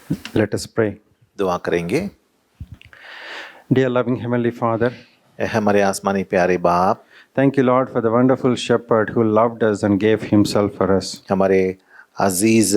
Let us pray. दुआ करेंगे। Dear loving Heavenly Father, हमारे आसमानी प्यारे बाप, thank you, Lord, for the wonderful shepherd who loved us and gave himself for us. हमारे अजीज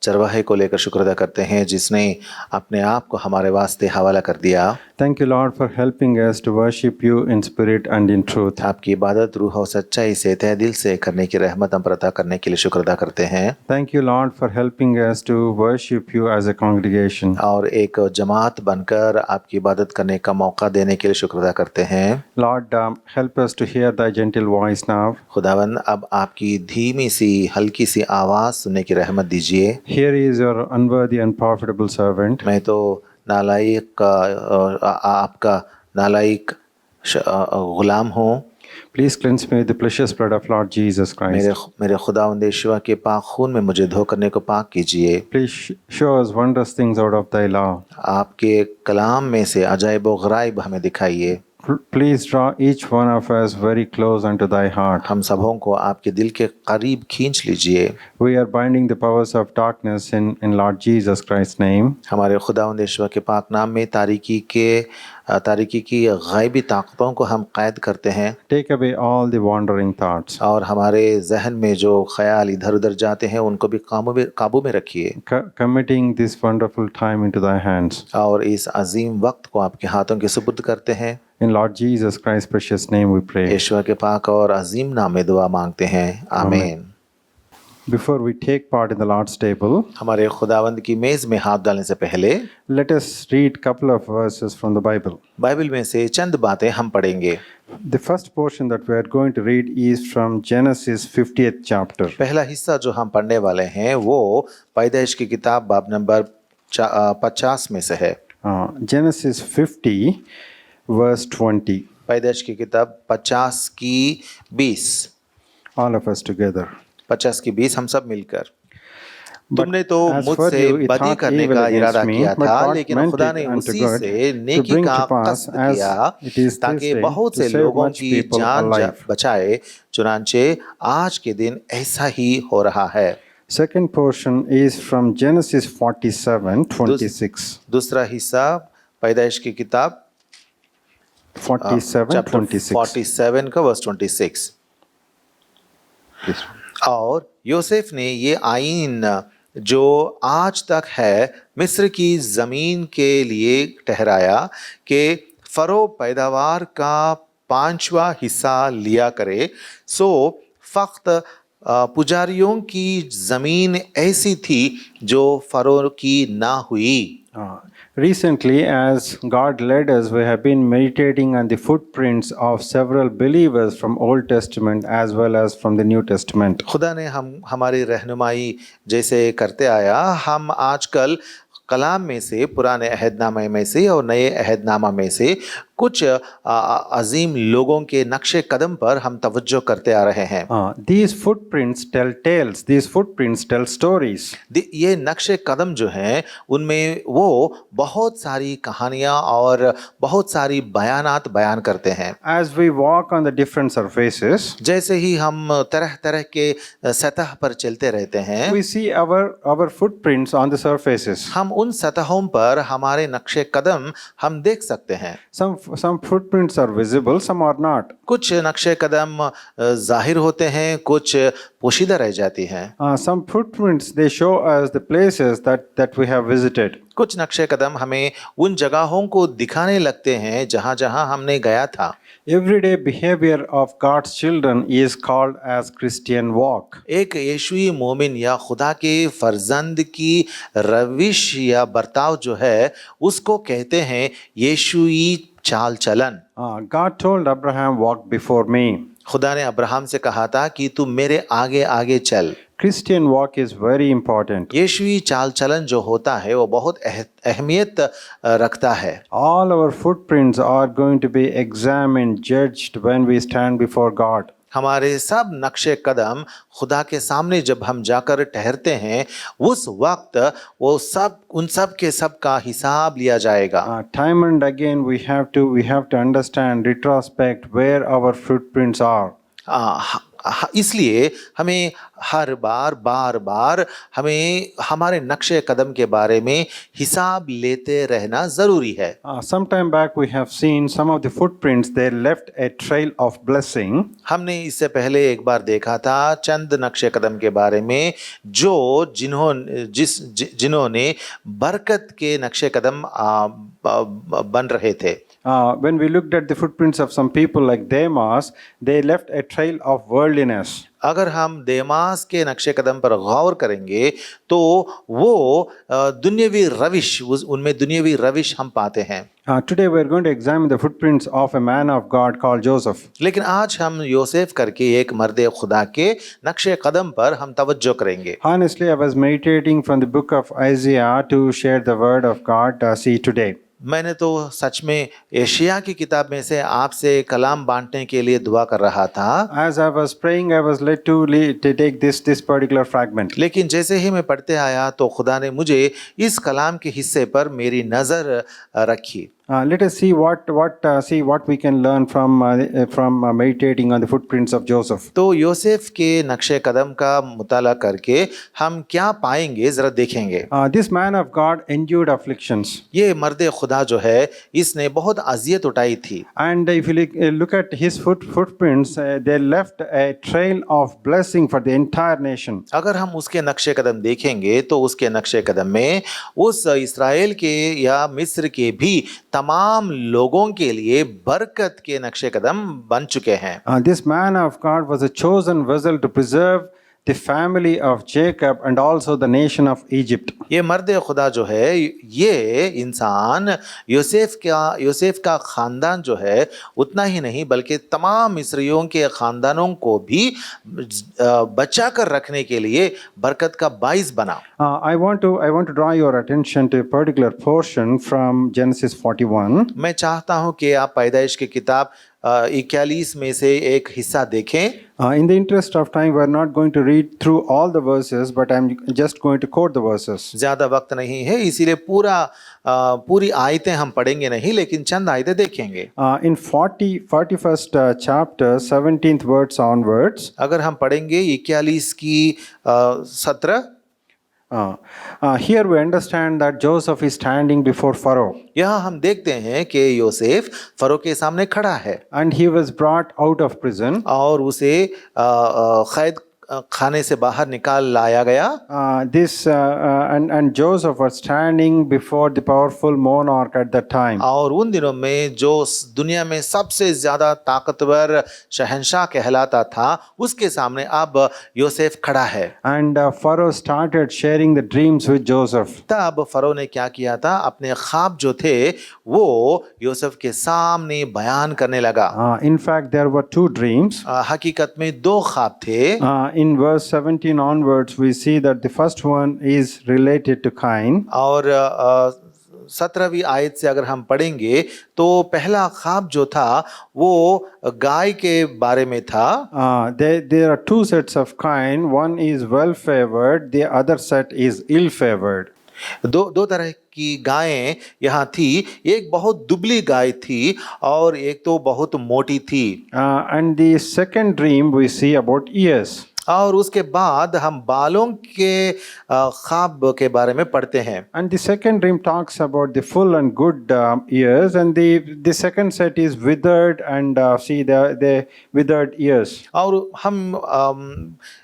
चरवाहे को लेकर शुक्र अदा करते हैं जिसने अपने आप को हमारे वास्ते हवाला कर दिया। Thank you, Lord, for helping us to worship you in spirit and in truth. आपकी इबादत रूह और सच्चाई से तहे दिल से करने की रहमत हम पर अता करने के लिए शुक्र अदा करते हैं। Thank you, Lord, for helping us to worship you as a congregation. और एक जमात बनकर आपकी इबादत करने का मौका देने के लिए शुक्र अदा करते हैं। Lord, help us to hear thy gentle voice now. खुदावन अब आपकी धीमी सी हल्की सी आवाज़ सुनने की रहमत दीजिए। Here is your unworthy and profitable servant. मैं तो नालायक आपका नालायक गुलाम हूँ। Please cleanse me with the precious blood of Lord Jesus Christ. मेरे खुदावंद यीशु के पाक खून में मुझे धो करने को पाक कीजिए। Please show us wondrous things out of thy law. आपके कलाम में से अजाइब व गराइब हमें दिखाइए। Please draw each one of us very close unto thy heart. हम सबों को आपके दिल के करीब खींच लीजिए। We are binding the powers of darkness in Lord Jesus Christ's name. हमारे खुदावंद यीशु के पाक नाम में तारीकी की गायबी ताकतों को हम कैद करते हैं। Take away all the wandering thoughts. और हमारे जहन में जो ख्याल इधर उधर जाते हैं उनको भी काबू में रखिए। Committing this wonderful time into thy hands. और इस अजीम वक्त को आपके हाथों के सुपुर्द करते हैं। In Lord Jesus Christ's precious name we pray. यीशु के पाक और अजीम नाम में दुआ मांगते हैं। आमीन। Before we take part in the Lord's table, हमारे खुदावंद की मेज में हाथ डालने से पहले let us read couple of verses from the Bible. Bible में से चंद बातें हम पढ़ेंगे। The first portion that we are going to read is from Genesis 50th chapter. पहला हिस्सा जो हम पढ़ने वाले हैं वो पैदाइश की किताब बाब नंबर 50 में से है। Genesis 50 verse 20. पैदाइश की किताब 50 की 20। All of us together. 50 की 20 हम सब मिलकर। तुमने तो as for मुझसे you, it बदी thought करने evil का against इरादा me, किया but था, God लेकिन meant खुदा it ने unto उसी good से to नेकी bring का to pass कस्द as किया it is this ताकि day बहुत to से save लोगों much की people जान alive. बचाए। चुनांचे आज के दिन ऐसा ही हो रहा है। Second portion is from Genesis 47:26. दूसरा हिस्सा पैदाइश की किताब 47:26. 47 का वर्स 26। और यूसुफ ने ये आईन जो आज तक है मिस्र की ज़मीन के लिए ठहराया कि फरो पैदावार का 5वां हिस्सा लिया करे। सो फ़क्त पुजारियों की ज़मीन ऐसी थी जो फरो की ना हुई। Recently, as God led us, we have been meditating on the footprints of several believers from Old Testament as well as from the New Testament. खुदा ने हमारी रहनुमाई जैसे करते आया, हम आजकल कलाम में से पुराने अहदनामे में से और नए अहदनामा में से कुछ अजीम लोगों के नक्शे कदम पर हम तवज्जो करते आ रहे हैं। These footprints tell tales. These footprints tell stories. ये नक्शे कदम जो हैं उनमें वो बहुत सारी कहानियाँ और बहुत सारी बयानात बयान करते हैं। As we walk on the different surfaces, जैसे ही हम तरह तरह के सतह पर चलते रहते हैं, we see our footprints on the surfaces. हम उन सतहों पर हमारे नक्शे कदम हम देख सकते हैं। Some footprints are visible, some are not. कुछ नक्शे कदम जाहिर होते हैं, कुछ पोशीदा रह जाती हैं। Some footprints they show us the places that we have visited. कुछ नक्शे कदम हमें उन जगहों को दिखाने लगते हैं जहाँ जहाँ हमने गया था। Everyday behavior of God's children is called as Christian walk. एक यीशुई मोमिन या खुदा के फर्जंद की रविश या बर्ताव जो है उसको कहते हैं यीशुई चाल चलन। God told Abraham, walk before me. खुदा ने अब्राहम से कहा था कि तू मेरे आगे आगे चल। Christian walk is very important. यीशुई चाल चलन जो होता है वो बहुत अहमियत रखता है। All our footprints are going to be examined, judged when we stand before God. हमारे सब नक्शे कदम खुदा के सामने जब हम जाकर ठहरते हैं उस वक्त वो सब उन सब के सब का हिसाब लिया जाएगा। Time and again we have to understand retrospect where our footprints are. इसलिए हमें हर बार बार हमें हमारे नक्शे कदम के बारे में हिसाब लेते रहना ज़रूरी है। Some time back, we have seen some of the footprints, they left a trail of blessing. हमने इससे पहले एक बार देखा था चंद नक्शे कदम के बारे में जो जिन्होंने बरकत के नक्शे कदम बन रहे थे। When we looked at the footprints of some people like Demas, they left a trail of worldliness. अगर हम देमास के नक्शे कदम पर गौर करेंगे तो वो दुनियावी रविश, उनमें दुनियावी रविश हम पाते हैं। Today we are going to examine the footprints of a man of God called Joseph. लेकिन आज हम योसेफ करके एक मर्द खुदा के नक्शे कदम पर हम तवज्जो करेंगे। Honestly, I was meditating from the book of Isaiah to share the word of God. See today. मैंने तो सच में एशिया की किताब में से आपसे कलाम बांटने के लिए दुआ कर रहा था। As I was praying, I was led to take this particular fragment. लेकिन जैसे ही मैं पढ़ते आया तो खुदा ने मुझे इस कलाम के हिस्से पर मेरी नज़र रखी। Let us see what we can learn from meditating on the footprints of Joseph. तो योसेफ के नक्शे कदम का मुताला करके हम क्या पाएंगे जरा देखेंगे। This man of God endured afflictions. ये मर्द खुदा जो है इसने बहुत अजियत उठाई थी। And if you look at his footprints, they left a trail of blessing for the entire nation. अगर हम उसके नक्शे कदम देखेंगे तो उसके नक्शे कदम में उस इस्राएल के या मिस्र के भी तमाम लोगों के लिए बरकत के नक्शे कदम बन चुके हैं। This man of God was a chosen vessel to preserve the family of Jacob and also the nation of Egypt. ये मर्द खुदा जो है ये इंसान योसेफ का खानदान जो है उतना ही नहीं बल्कि तमाम मिस्रियों के खानदानों को भी बचा कर रखने के लिए बरकत का बाइस बना। I want to draw your attention to a particular portion from Genesis 41. मैं चाहता हूँ कि आप पैदाइश की किताब 41 में से एक हिस्सा देखें। In the interest of time, we are not going to read through all the verses, but I'm just going to quote the verses. ज़्यादा वक्त नहीं है इसीलिए पूरी आयतें हम पढ़ेंगे नहीं लेकिन चंद आयतें देखेंगे। In 41st chapter, 17th verse onwards. अगर हम पढ़ेंगे 41 की 17। Here we understand that Joseph is standing before Pharaoh. यहाँ हम देखते हैं कि योसेफ फरो के सामने खड़ा है। And he was brought out of prison. और उसे कैद खाने से बाहर निकाल लाया गया। And Joseph was standing before the powerful monarch at that time. और उन दिनों में जो दुनिया में सबसे ज्यादा ताकतवर शहंशाह कहलाता था उसके सामने अब योसेफ खड़ा है। And Pharaoh started sharing the dreams with Joseph. तब फरो ने क्या किया था अपने ख्वाब जो थे वो योसेफ के सामने बयान करने लगा। In fact, there were two dreams. हकीकत में दो ख्वाब थे। In verse 17 onwards, we see that the first one is related to Cain. और 17वीं आयत से अगर हम पढ़ेंगे तो पहला ख्वाब जो था वो गाय के बारे में था। There are two sets of Cain. One is well favored, the other set is ill favored. दो तरह की गायें यहाँ थी, एक बहुत दुबली गाय थी और एक तो बहुत मोटी थी। And the second dream we see about ears. और उसके बाद हम बालों के ख्वाब के बारे में पढ़ते हैं। And the second dream talks about the full and good ears, and the second set is withered and see the withered ears. और हम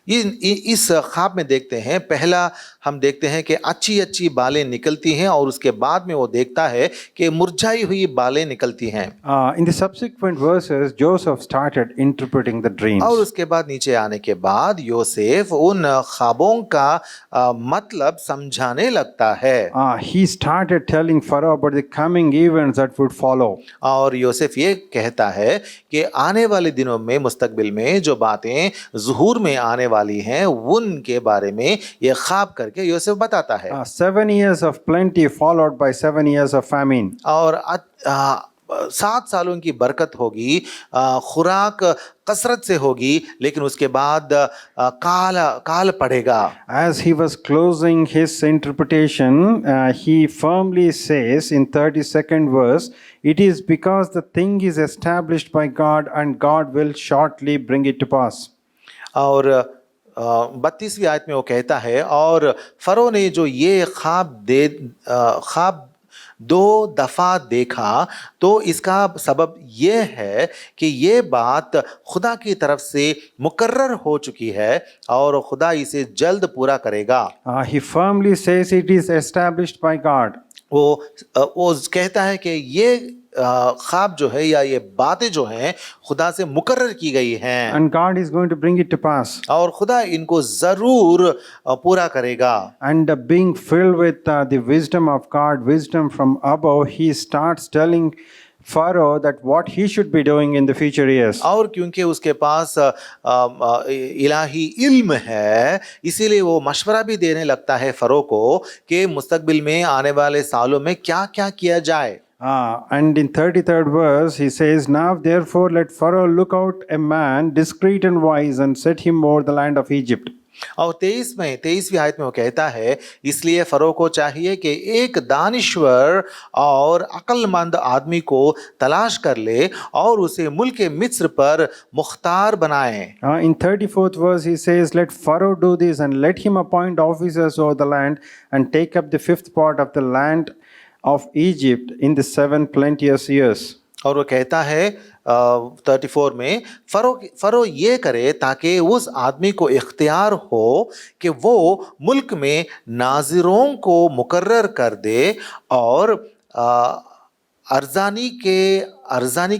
इस ख्वाब में देखते हैं, पहला हम देखते हैं कि अच्छी अच्छी बालें निकलती हैं और उसके बाद में वो देखता है कि मुरझाई हुई बालें निकलती हैं। In the subsequent verses, Joseph started interpreting the dreams. और उसके बाद नीचे आने के बाद योसेफ उन ख्वाबों का मतलब समझाने लगता है। He started telling Pharaoh about the coming events that would follow. और योसेफ ये कहता है कि आने वाले दिनों में मुस्तकबिल में जो बातें ज़ुहूर में आने वाली हैं उनके बारे में ये ख्वाब करके योसेफ बताता है। 7 years of plenty followed by 7 years of famine. और 7 सालों की बरकत होगी, खुराक कसरत से होगी, लेकिन उसके बाद काल पड़ेगा। As he was closing his interpretation, he firmly says in 32nd verse, it is because the thing is established by God and God will shortly bring it to pass. और 32वीं आयत में वो कहता है, और फरो ने जो ये ख्वाब 2 दफा देखा, तो इसका सबब ये है कि ये बात खुदा की तरफ से मुकर्रर हो चुकी है और खुदा इसे जल्द पूरा करेगा। He firmly says it is established by God. वो कहता है कि ये ख्वाब जो है या ये बातें जो हैं खुदा से मुकर्रर की गई हैं And God is going to bring it to pass. और खुदा इनको जरूर पूरा करेगा। And being filled with the wisdom of God, wisdom from above, he starts telling Pharaoh that what he should be doing in the future years. और क्योंकि उसके पास इलाही इल्म है, इसीलिए वो मशवरा भी देने लगता है फरो को कि मुस्तकबिल में आने वाले सालों में क्या क्या किया जाए। And in 33rd verse, he says, Now therefore let Pharaoh look out a man discreet and wise and set him over the land of Egypt. और 23वीं आयत में वो कहता है, इसलिए फरो को चाहिए कि एक दानिश्वर और अक्लमंद आदमी को तलाश कर ले और उसे मुल्क मिस्र पर मुख्तार बनाए। In 34th verse, he says, Let Pharaoh do this and let him appoint officers over the land and take up the 5th part of the land of Egypt in the 7 plenteous years. और वो कहता है 34 में, furrow ये करे ताकि उस आदमी को इख्तियार हो कि वो मुल्क में नाजिरों को मुकर्रर कर दे और अर्जानी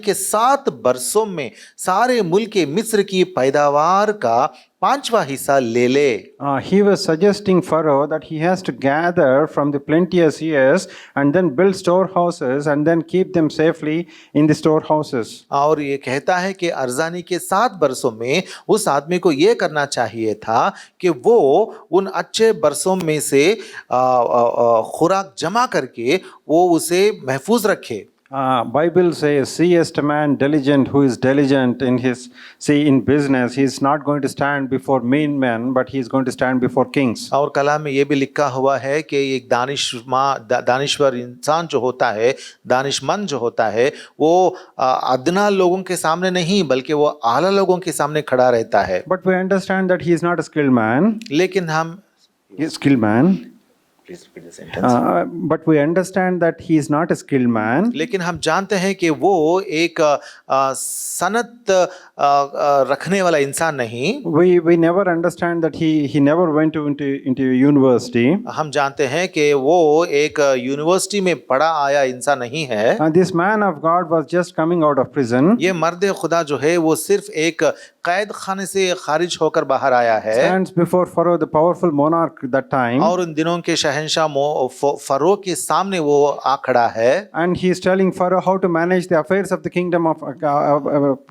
के 7 बरसों में सारे मुल्क मिस्र की पैदावार का 5वां हिस्सा ले ले। He was suggesting Pharaoh that he has to gather from the plenteous years and then build storehouses and then keep them safely in the storehouses. और ये कहता है कि अर्जानी के 7 बरसों में उस आदमी को ये करना चाहिए था कि वो उन अच्छे बरसों में से खुराक जमा करके वो उसे महफूज रखे। Bible says, seest a man diligent who is diligent in business. He is not going to stand before mean men, but he is going to stand before kings. और कलाम में ये भी लिखा हुआ है कि एक दानिश्वर इंसान जो होता है, दानिशमंद जो होता है, वो अदना लोगों के सामने नहीं बल्कि वो आला लोगों के सामने खड़ा रहता है। But we understand that he is not a skilled man. लेकिन हम He is a skilled man. Please repeat the sentence. But we understand that he is not a skilled man. लेकिन हम जानते हैं कि वो एक सनत रखने वाला इंसान नहीं। We never understand that he never went into university. हम जानते हैं कि वो एक यूनिवर्सिटी में पढ़ा आया इंसान नहीं है। This man of God was just coming out of prison. ये मर्द खुदा जो है वो सिर्फ एक कैद खाने से खारिज होकर बाहर आया है। Stands before Pharaoh, the powerful monarch that time. और उन दिनों के शहंशाह फरो के सामने वो आ खड़ा है। And he is telling Pharaoh how to manage the affairs of the kingdom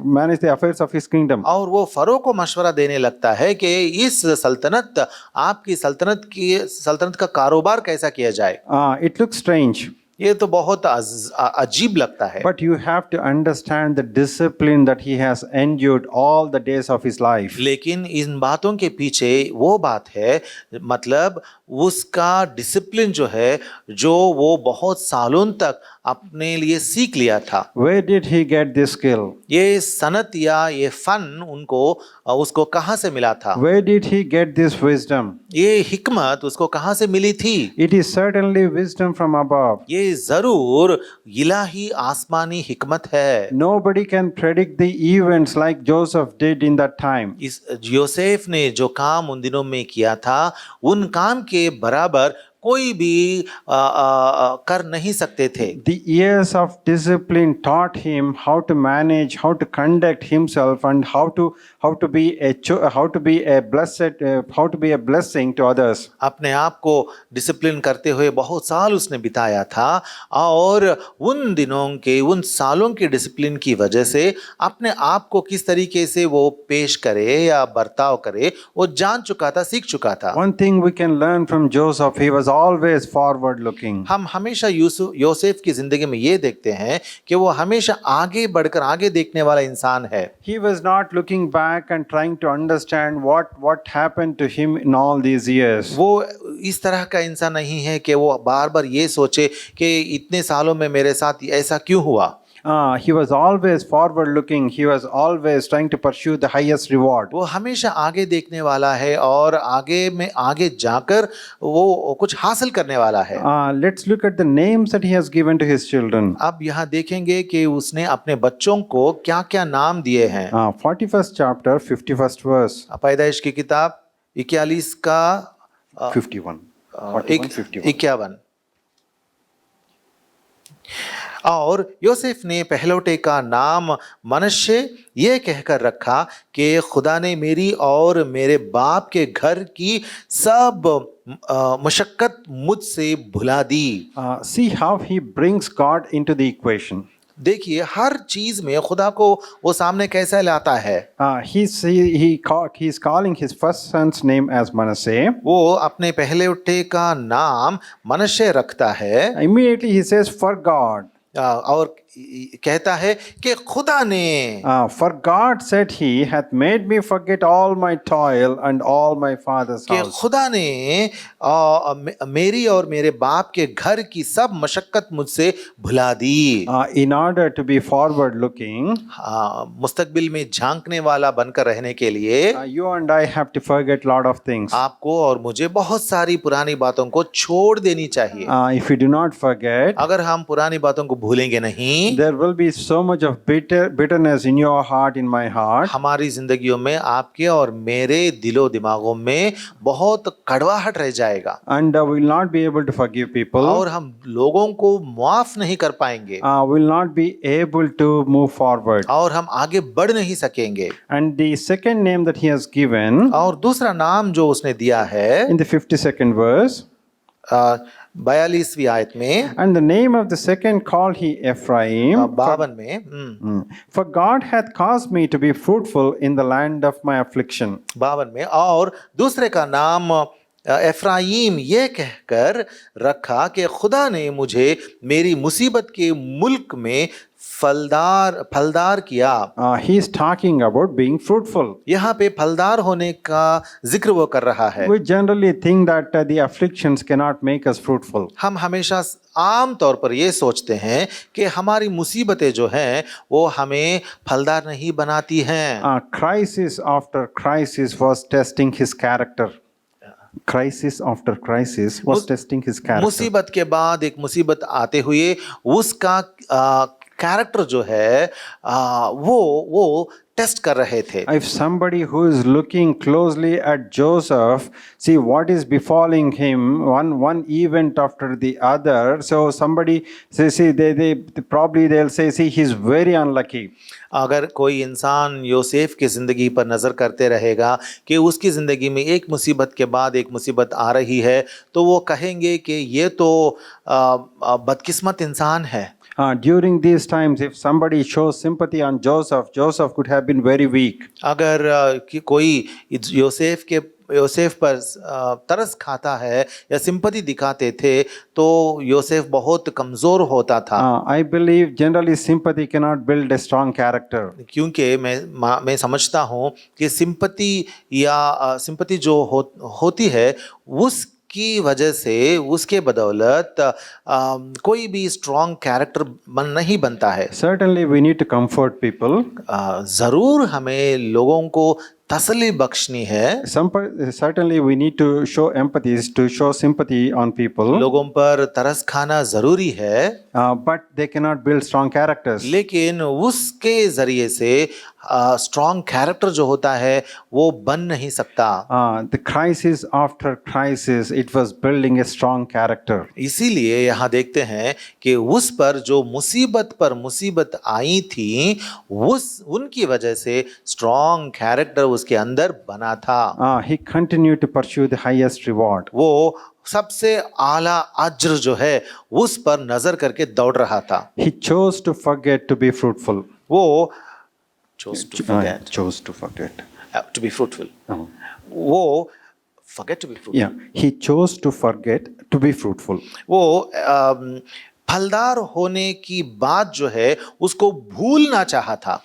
manage the affairs of his kingdom. और वो फरो को मशवरा देने लगता है कि इस आपकी सल्तनत का कारोबार कैसा किया जाए। It looks strange. ये तो बहुत अजीब लगता है। But you have to understand the discipline that he has endured all the days of his life. लेकिन इन बातों के पीछे वो बात है, मतलब उसका डिसिप्लिन जो है, जो वो बहुत सालों तक अपने लिए सीख लिया था। Where did he get this skill? ये सनत या ये फन उसको कहाँ से मिला था? Where did he get this wisdom? ये हिकमत उसको कहाँ से मिली थी? It is certainly wisdom from above. ये जरूर इलाही आसमानी हिकमत है। Nobody can predict the events like Joseph did in that time. इस योसेफ ने जो काम उन दिनों में किया था, उन काम के बराबर कोई भी कर नहीं सकते थे। The years of discipline taught him how to manage, how to conduct himself, and how to be a blessing to others. अपने आप को डिसिप्लिन करते हुए बहुत साल उसने बिताया था और उन दिनों के उन सालों के डिसिप्लिन की वजह से अपने आप को किस तरीके से वो पेश करे या बर्ताव करे वो जान चुका था, सीख चुका था। One thing we can learn from Joseph, he was always forward looking. हम हमेशा योसेफ की जिंदगी में ये देखते हैं कि वो हमेशा आगे बढ़कर आगे देखने वाला इंसान है। He was not looking back and trying to understand what happened to him in all these years. वो इस तरह का इंसान नहीं है कि वो बार बार ये सोचे कि इतने सालों में मेरे साथ ऐसा क्यों हुआ। He was always forward looking. He was always trying to pursue the highest reward. वो हमेशा आगे देखने वाला है और आगे जाकर वो कुछ हासिल करने वाला है। Let's look at the names that he has given to his children. अब यहाँ देखेंगे कि उसने अपने बच्चों को क्या-क्या नाम दिए हैं। 41st chapter, 51st verse. पैदाइश की किताब 41 का 51. 51. 51। और योसेफ ने पहलौठे का नाम मनश्शे ये कहकर रखा कि खुदा ने मेरी और मेरे बाप के घर की सब मशक्कत मुझसे भुला दी। See how he brings God into the equation. देखिए हर चीज में खुदा को वो सामने कैसे लाता है। He's calling his first son's name as Manasseh. वो अपने पहलौठे का नाम मनश्शे रखता है। Immediately he says, for God. और कहता है कि खुदा ने For God said he hath made me forget all my toil and all my father's कि house. खुदा ने मेरी और मेरे बाप के घर की सब मशक्कत मुझसे भुला दी। In order to be forward looking, मुस्तकबिल में झांकने वाला बनकर रहने के लिए you and I have to forget lot of things. आपको और मुझे बहुत सारी पुरानी बातों को छोड़ देनी चाहिए। If we do not forget, अगर हम पुरानी बातों को भूलेंगे नहीं, there will be so much of bitterness in your heart, in my heart. हमारी जिंदगियों में आपके और मेरे दिलो दिमागों में बहुत कड़वाहट रह जाएगा। And we will not be able to forgive people. और हम लोगों को माफ नहीं कर पाएंगे। Will not be able to move forward. और हम आगे बढ़ नहीं सकेंगे। And the second name that he has given, और दूसरा नाम जो उसने दिया है in the 52nd verse, 42वीं आयत में, and the name of the second called he Ephraim. 52 में, For God hath caused me to be fruitful in the land of my affliction. 52 में, और दूसरे का नाम एफ्राइम ये कहकर रखा कि खुदा ने मुझे मेरी मुसीबत के मुल्क में फलदार किया। He is talking about being fruitful. यहाँ पे फलदार होने का जिक्र वो कर रहा है। We generally think that the afflictions cannot make us fruitful. हम हमेशा आम तौर पर ये सोचते हैं कि हमारी मुसीबतें जो हैं वो हमें फलदार नहीं बनाती हैं। Crisis after crisis was testing his character. Crisis after crisis was testing his character. मुसीबत के बाद एक मुसीबत आते हुए उसका कैरेक्टर जो है वो टेस्ट कर रहे थे। If somebody who is looking closely at Joseph, see what is befalling him, one event after the other. So somebody see they probably they'll say, see he's very unlucky. अगर कोई इंसान योसेफ की ज़िंदगी पर नज़र करते रहेगा कि उसकी ज़िंदगी में एक मुसीबत के बाद एक मुसीबत आ रही है, तो वो कहेंगे कि ये तो बदकिस्मत इंसान है। During these times, if somebody shows sympathy on Joseph, Joseph could have been very weak. अगर कोई योसेफ पर तरस खाता है या सिंपैथी दिखाते थे तो योसेफ बहुत कमज़ोर होता था। I believe generally sympathy cannot build a strong character. क्योंकि मैं समझता हूँ कि सिंपैथी जो होती है उसकी वजह से उसके बदौलत कोई भी स्ट्रॉन्ग कैरेक्टर नहीं बनता है। Certainly we need to comfort people. ज़रूर हमें लोगों को तसल्ली बख्शनी है। Certainly we need to show empathy, to show sympathy on people. लोगों पर तरस खाना ज़रूरी है, but they cannot build strong characters. लेकिन उसके ज़रिए से स्ट्रॉन्ग कैरेक्टर जो होता है वो बन नहीं सकता। The crisis after crisis, it was building a strong character. इसीलिए यहाँ देखते हैं कि उस पर जो मुसीबत पर मुसीबत आई थी उनकी वजह से स्ट्रॉन्ग कैरेक्टर उसके अंदर बना था। He continued to pursue the highest reward. वो सबसे आला अज्र जो है उस पर नजर करके दौड़ रहा था। He chose to forget to be fruitful. वो chose to forget. To be fruitful. वो forget to be fruitful. Yeah, he chose to forget to be fruitful. वो फलदार होने की बात जो है उसको भूलना चाहा था।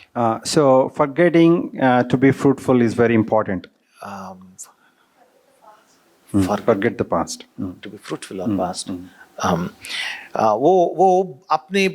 So forgetting to be fruitful is very important. Forget the past. To be fruitful or past. वो अपने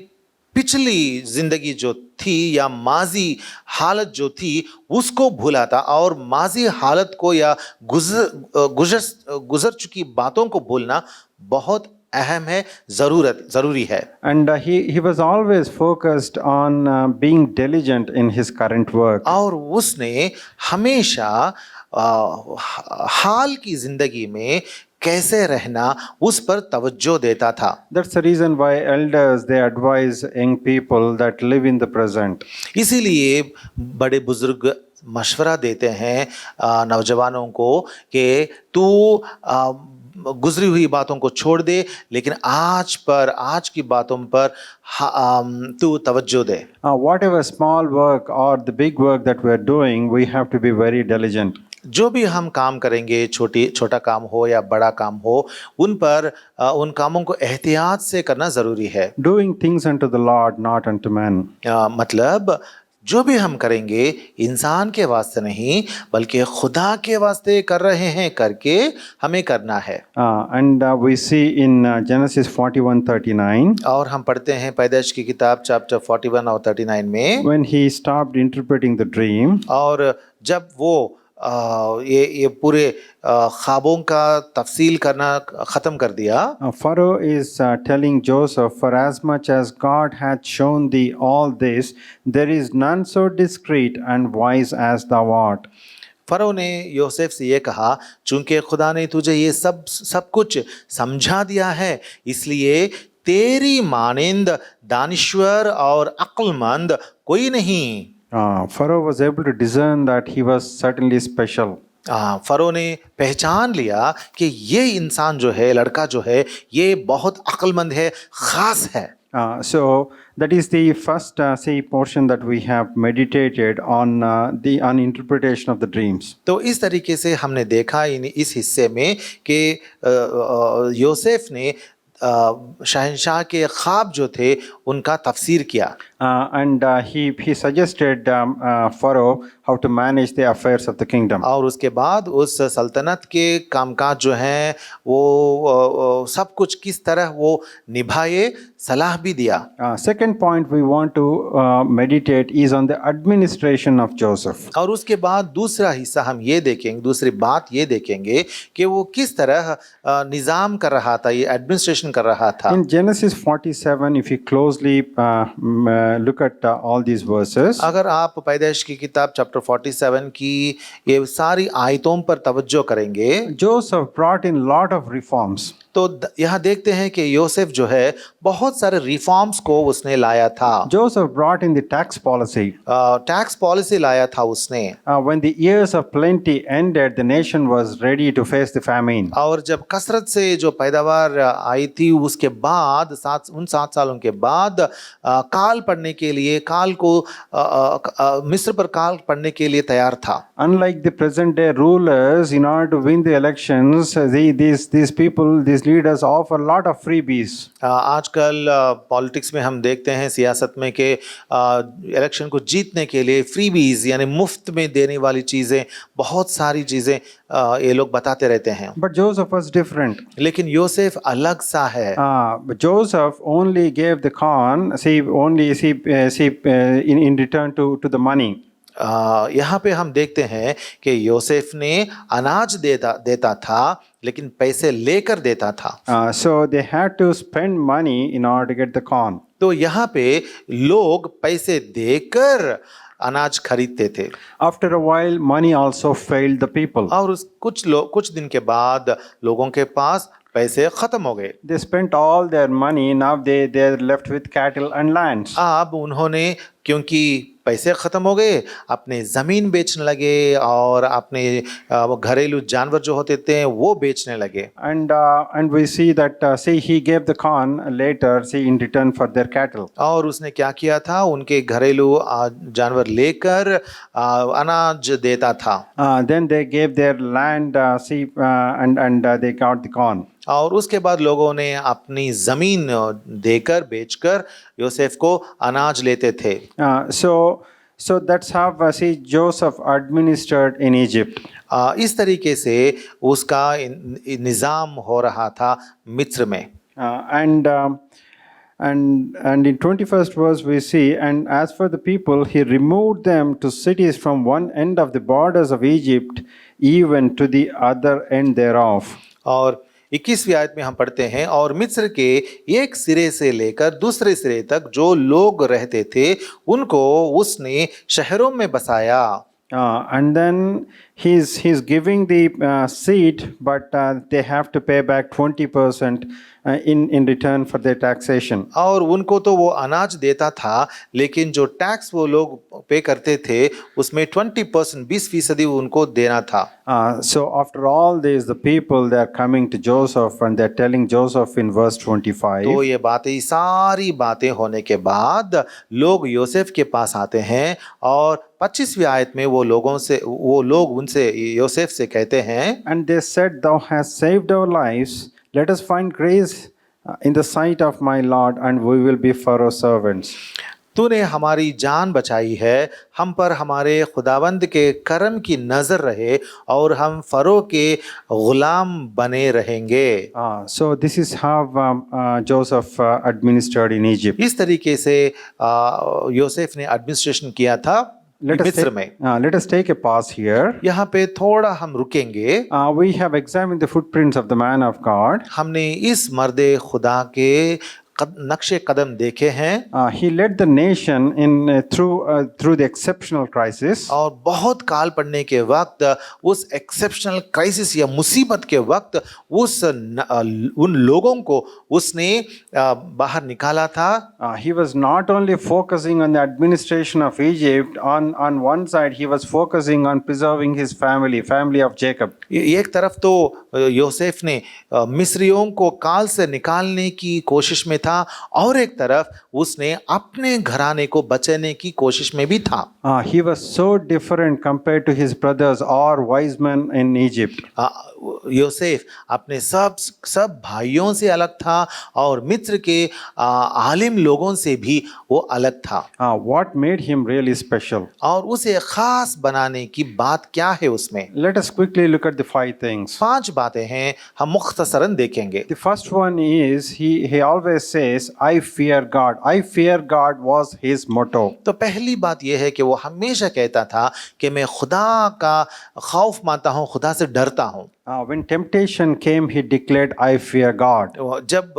पिछली जिंदगी जो थी या माजी हालत जो थी उसको भूला था, और माजी हालत को या गुजर चुकी बातों को भूलना बहुत अहम है, जरूरी है। And he was always focused on being diligent in his current work. और उसने हमेशा हाल की जिंदगी में कैसे रहना उस पर तवज्जो देता था। That's the reason why elders they advise young people that live in the present. इसीलिए बड़े बुजुर्ग मशवरा देते हैं नौजवानों को कि तू गुजरी हुई बातों को छोड़ दे, लेकिन आज की बातों पर तू तवज्जो दे। Whatever small work or the big work that we are doing, we have to be very diligent. जो भी हम काम करेंगे, छोटा काम हो या बड़ा काम हो, उन कामों को एहतियात से करना जरूरी है। Doing things unto the Lord, not unto man. मतलब जो भी हम करेंगे इंसान के वास्ते नहीं बल्कि खुदा के वास्ते कर रहे हैं करके हमें करना है। And we see in Genesis 41:39. और हम पढ़ते हैं पैदाइश की किताब चैप्टर 41 और 39 में, When he stopped interpreting the dream, और जब वो ये पूरे ख्वाबों का तफसील करना ख़त्म कर दिया, Pharaoh is telling Joseph, for as much as God hath shown thee all this, there is none so discreet and wise as thou art. Furrow ने योसेफ से ये कहा, चूंकि खुदा ने तुझे ये सब कुछ समझा दिया है, इसलिए तेरी मानिंद दानिश्वर और अक्लमंद कोई नहीं। Pharaoh was able to discern that he was certainly special. Furrow ने पहचान लिया कि ये इंसान जो है, लड़का जो है, ये बहुत अक्लमंद है, ख़ास है। So that is the first portion that we have meditated on the interpretation of the dreams. तो इस तरीके से हमने देखा इस हिस्से में कि योसेफ ने शहंशाह के ख्वाब जो थे उनका तफसीर किया। And he suggested Pharaoh how to manage the affairs of the kingdom. और उसके बाद उस सल्तनत के कामकाज जो हैं वो सब कुछ किस तरह वो निभाए सलाह भी दिया। Second point we want to meditate is on the administration of Joseph. और उसके बाद दूसरा हिस्सा हम ये देखेंगे, दूसरी बात ये देखेंगे कि वो किस तरह निज़ाम कर रहा था, ये एडमिनिस्ट्रेशन कर रहा था। In Genesis 47, if you closely look at all these verses, अगर आप पैदाइश की किताब चैप्टर 47 की ये सारी आयतों पर तवज्जो करेंगे, Joseph brought in lot of reforms. तो यहाँ देखते हैं कि योसेफ जो है बहुत सारे रिफॉर्म्स को उसने लाया था। Joseph brought in the tax policy. Tax policy लाया था उसने। When the years of plenty ended, the nation was ready to face the famine. और जब कसरत से जो पैदावार आई थी उसके बाद उन 7 सालों के बाद काल पड़ने के लिए, काल को मिस्र पर काल पड़ने के लिए तैयार था। Unlike the present day rulers, in order to win the elections, these people, these leaders offer a lot of freebies. आजकल पॉलिटिक्स में हम देखते हैं, सियासत में, कि इलेक्शन को जीतने के लिए फ्रीबीज यानी मुफ्त में देने वाली चीज़ें, बहुत सारी चीज़ें ये लोग बताते रहते हैं। But Joseph was different. लेकिन योसेफ अलग सा है। Joseph only gave the corn, in return to the money. यहाँ पे हम देखते हैं कि योसेफ ने अनाज देता था लेकिन पैसे लेकर देता था। So they had to spend money in order to get the corn. तो यहाँ पे लोग पैसे देकर अनाज खरीदते थे। After a while, money also failed the people. और कुछ दिन के बाद लोगों के पास पैसे खत्म हो गए। They spent all their money. Now they're left with cattle and lands. अब उन्होंने, क्योंकि पैसे ख़त्म हो गए, अपने ज़मीन बेचने लगे और अपने वो घरेलू जानवर जो होते थे वो बेचने लगे। And we see that he gave the corn later in return for their cattle. और उसने क्या किया था, उनके घरेलू जानवर लेकर अनाज देता था। Then they gave their land, and they got the corn. और उसके बाद लोगों ने अपनी ज़मीन देकर, बेचकर योसेफ को अनाज लेते थे। So that's how Joseph administered in Egypt. इस तरीके से उसका निज़ाम हो रहा था मिस्र में। And in 21st verse we see, and as for the people, he removed them to cities from one end of the borders of Egypt even to the other end thereof. और 21वीं आयत में हम पढ़ते हैं, और मिस्र के एक सिरे से लेकर दूसरे सिरे तक जो लोग रहते थे उनको उसने शहरों में बसाया। And then he's giving the seed, but they have to pay back 20% in return for their taxation. और उनको तो वो अनाज देता था, लेकिन जो टैक्स वो लोग पे करते थे उसमें 20%, 20% उनको देना था। So after all this, the people, they are coming to Joseph and they're telling Joseph in verse 25. तो ये बातें, सारी बातें होने के बाद लोग योसेफ के पास आते हैं, और 25वीं आयत में वो लोग उनसे योसेफ से कहते हैं, And they said, Thou hast saved our lives. Let us find grace in the sight of my Lord, and we will be Pharaoh's servants. तूने हमारी जान बचाई है, हम पर हमारे खुदावंद के करम की नजर रहे और हम फरो के गुलाम बने रहेंगे। So this is how Joseph administered in Egypt. इस तरीके से योसेफ ने एडमिनिस्ट्रेशन किया था मिस्र में। Let us take a pause here. यहाँ पे थोड़ा हम रुकेंगे। We have examined the footprints of the man of God. हमने इस मर्दे खुदा के नक्शे कदम देखे हैं। He led the nation through the exceptional crisis. और बहुत काल पड़ने के वक्त, उस एक्सेप्शनल क्राइसिस या मुसीबत के वक्त उन लोगों को उसने बाहर निकाला था। He was not only focusing on the administration of Egypt. On one side, he was focusing on preserving his family of Jacob. एक तरफ तो योसेफ ने मिस्रियों को काल से निकालने की कोशिश में था, और एक तरफ उसने अपने घराने को बचाने की कोशिश में भी था। He was so different compared to his brothers or wise men in Egypt. Yosef अपने सब भाइयों से अलग था और मिस्र के आलिम लोगों से भी वो अलग था। What made him really special? और उसे खास बनाने की बात क्या है उसमें? Let us quickly look at the 5 things. 5 बातें हैं, हम मुख्तसरन देखेंगे। The first one is he always says, I fear God. I fear God was his motto. तो पहली बात यह है कि वो हमेशा कहता था कि मैं खुदा का खौफ मानता हूँ, खुदा से डरता हूँ। When temptation came, he declared, I fear God. जब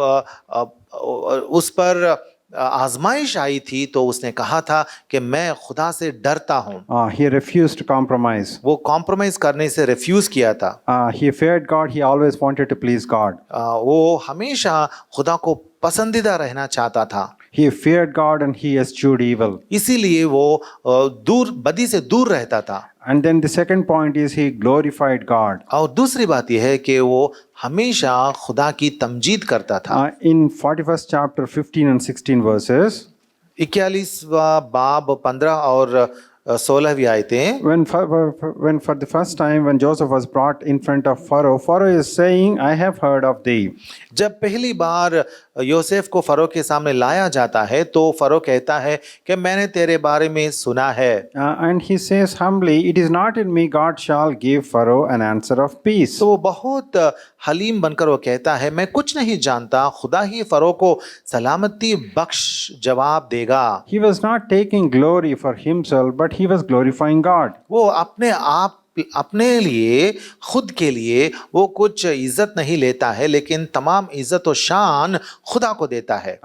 उस पर आजमाइश आई थी तो उसने कहा था कि मैं खुदा से डरता हूँ। He refused to compromise. वो कॉम्प्रोमाइज करने से रिफ्यूज किया था। He feared God. He always wanted to please God. वो हमेशा खुदा को पसंदीदा रहना चाहता था। He feared God and he eschewed evil. इसीलिए वो बदी से दूर रहता था। And then the second point is he glorified God. और दूसरी बात यह है कि वो हमेशा खुदा की तमजीद करता था। In 41st chapter 15 and 16 verses, 41वां बाब 15 और 16वीं आयतें, when for the first time when Joseph was brought in front of Pharaoh, Pharaoh is saying, I have heard of thee. जब पहली बार योसेफ को फरो के सामने लाया जाता है तो फरो कहता है कि मैंने तेरे बारे में सुना है। And he says humbly, it is not in me, God shall give Pharaoh an answer of peace. तो वो बहुत हलीम बनकर वो कहता है, मैं कुछ नहीं जानता, खुदा ही फरो को सलामती बख्श जवाब देगा। He was not taking glory for himself, but he was glorifying God. वो अपने लिए, खुद के लिए वो कुछ इज्जत नहीं लेता है, लेकिन तमाम इज्जत और शान खुदा को देता है।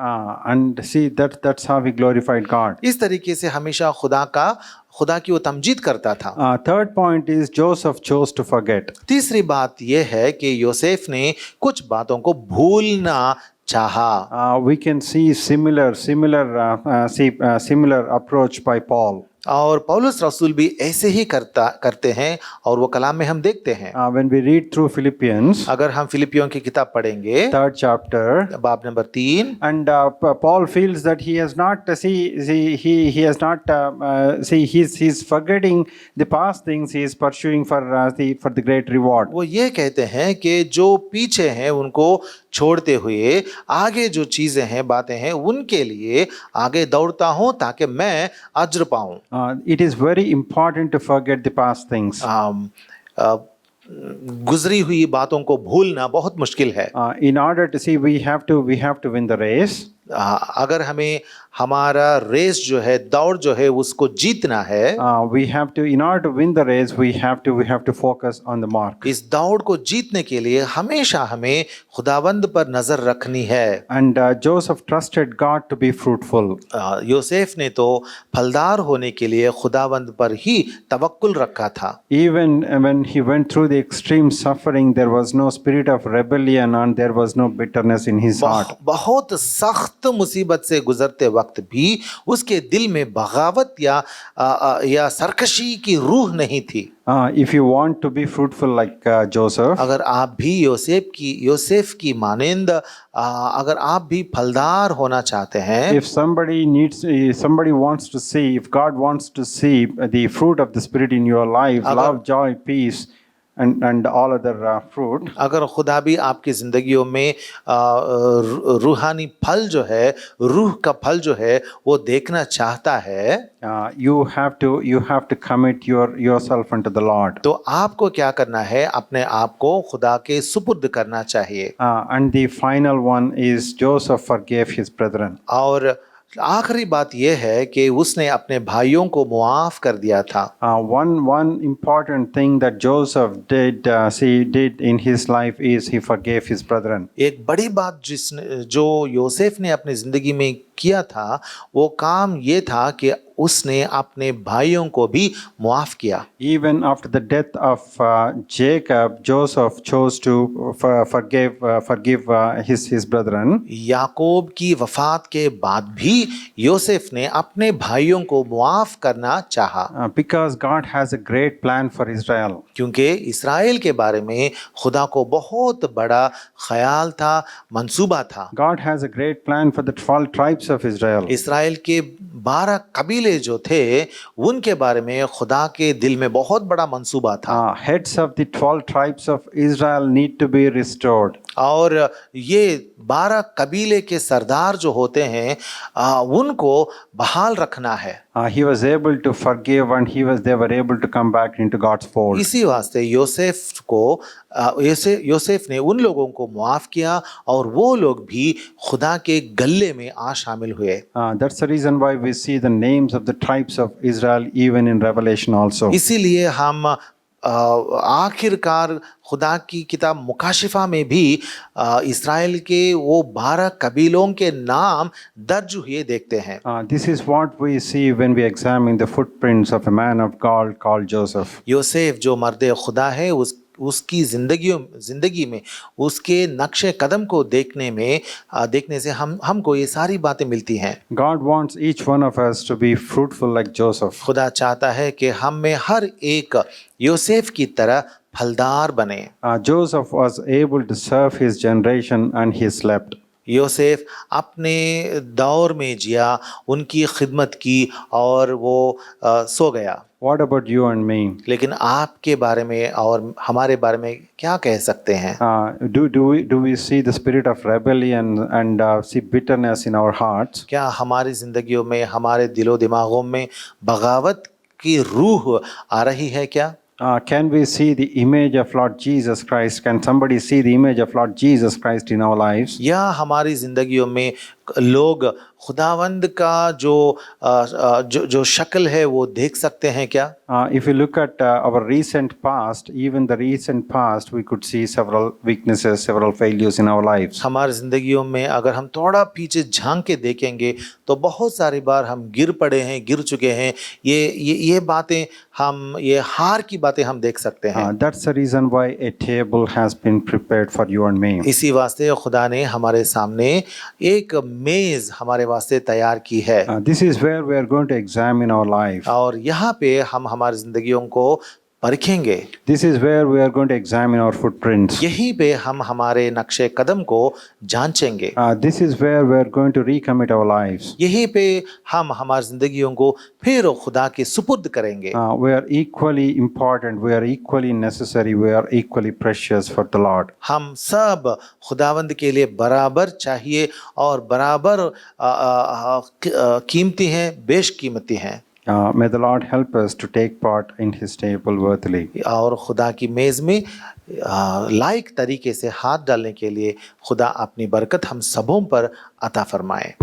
And see, that's how he glorified God. इस तरीके से हमेशा खुदा की वो तमजीद करता था। Third point is Joseph chose to forget. तीसरी बात यह है कि योसेफ ने कुछ बातों को भूलना चाहा। We can see similar approach by Paul. और पौलुस रसूल भी ऐसे ही करते हैं और वो कलाम में हम देखते हैं। When we read through Philippians, अगर हम फिलिपियों की किताब पढ़ेंगे 3rd chapter, बाब number 3, and Paul feels that he has not he's forgetting the past things, he is pursuing for the great reward. वो ये कहते हैं कि जो पीछे हैं उनको छोड़ते हुए आगे जो चीजें हैं, बातें हैं, उनके लिए आगे दौड़ता हूं ताकि मैं अज्र पाऊं। It is very important to forget the past things. गुजरी हुई बातों को भूलना बहुत मुश्किल है। In order to see, we have to win the race. अगर हमें हमारा रेस जो है, दौड़ जो है, उसको जीतना है, we have to, in order to win the race, we have to focus on the mark. इस दौड़ को जीतने के लिए हमेशा हमें खुदावंद पर नजर रखनी है। And Joseph trusted God to be fruitful. Yosef ने तो फलदार होने के लिए खुदावंद पर ही तवक्कुल रखा था। Even when he went through the extreme suffering, there was no spirit of rebellion and there was no bitterness in his heart. बहुत सख्त मुसीबत से गुजरते वक्त भी उसके दिल में बगावत या सरकशी की रूह नहीं थी। If you want to be fruitful like Joseph, अगर आप भी योसेफ की मानंद अगर आप भी फलदार होना चाहते हैं, if somebody wants to see, if God wants to see the fruit of the Spirit in your life, love, joy, peace, and all other fruit, अगर खुदा भी आपकी जिंदगियों में रूहानी फल जो है, रूह का फल जो है वो देखना चाहता है, you have to commit yourself unto the Lord. तो आपको क्या करना है? अपने आप को खुदा के सुपुर्द करना चाहिए। And the final one is Joseph forgave his brethren. और आखिरी बात यह है कि उसने अपने भाइयों को मुआफ कर दिया था। One important thing that Joseph did in his life is he forgave his brethren. एक बड़ी बात जो योसेफ ने अपनी जिंदगी में किया था, वो काम ये था कि उसने अपने भाइयों को भी मुआफ किया। Even after the death of Jacob, Joseph chose to forgive his brethren. याकूब की वफात के बाद भी योसेफ ने अपने भाइयों को मुआफ करना चाहा। Because God has a great plan for Israel. क्योंकि इस्राएल के बारे में खुदा को बहुत बड़ा ख्याल था, मंसूबा था। God has a great plan for the 12 tribes of Israel. इस्राएल के 12 कबीले जो थे, उनके बारे में खुदा के दिल में बहुत बड़ा मंसूबा था। Heads of the 12 tribes of Israel need to be restored. और ये 12 कबीले के सरदार जो होते हैं, उनको बहाल रखना है। He was able to forgive and they were able to come back into God's fold. इसी वास्ते योसेफ ने उन लोगों को मुआफ किया और वो लोग भी खुदा के गले में आ शामिल हुए। That's the reason why we see the names of the tribes of Israel even in Revelation also. इसीलिए हम आखिरकार खुदा की किताब मुकाशिफा में भी इस्राएल के वो 12 कबीलों के नाम दर्ज हुए देखते हैं। This is what we see when we examine the footprints of a man of God called Joseph. Yosef जो मर्द खुदा है, उसकी जिंदगी में उसके नक्शे कदम को देखने से हमको ये सारी बातें मिलती हैं। God wants each one of us to be fruitful like Joseph. खुदा चाहता है कि हम में हर एक योसेफ की तरह फलदार बने। Joseph was able to serve his generation and he slept. Yosef अपने दौर में जिया, उनकी खिदमत की और वो सो गया। What about you and me? लेकिन आपके बारे में और हमारे बारे में क्या कह सकते हैं? Do we see the spirit of rebellion and see bitterness in our hearts? क्या हमारी जिंदगियों में, हमारे दिलो दिमागों में बगावत की रूह आ रही है क्या? Can we see the image of Lord Jesus Christ? Can somebody see the image of Lord Jesus Christ in our lives? या हमारी जिंदगियों में लोग खुदावंद का जो शक्ल है वो देख सकते हैं क्या? If you look at our recent past, even the recent past, we could see several weaknesses, several failures in our lives. हमारी जिंदगियों में अगर हम थोड़ा पीछे झांक के देखेंगे तो बहुत सारी बार हम गिर पड़े हैं, गिर चुके हैं। ये बातें ये हार की बातें हम देख सकते हैं। That's the reason why a table has been prepared for you and me. इसी वास्ते खुदा ने हमारे सामने एक मेज हमारे वास्ते तैयार की है। This is where we are going to examine our life. और यहाँ पे हम हमारी जिंदगियों को परखेंगे। This is where we are going to examine our footprints. यहीं पे हम हमारे नक्शे कदम को जांचेंगे। This is where we are going to recommit our lives. यहीं पे हम हमारी जिंदगियों को फिर खुदा के सुपुर्द करेंगे। We are equally important, we are equally necessary, we are equally precious for the Lord. हम सब खुदावंद के लिए बराबर चाहिए और बराबर कीमती हैं, बेशकीमती हैं। May the Lord help us to take part in His table worthily. और खुदा की मेज़ में लायक तरीके से हाथ डालने के लिए खुदा अपनी बरकत हम सबों पर अता फरमाए।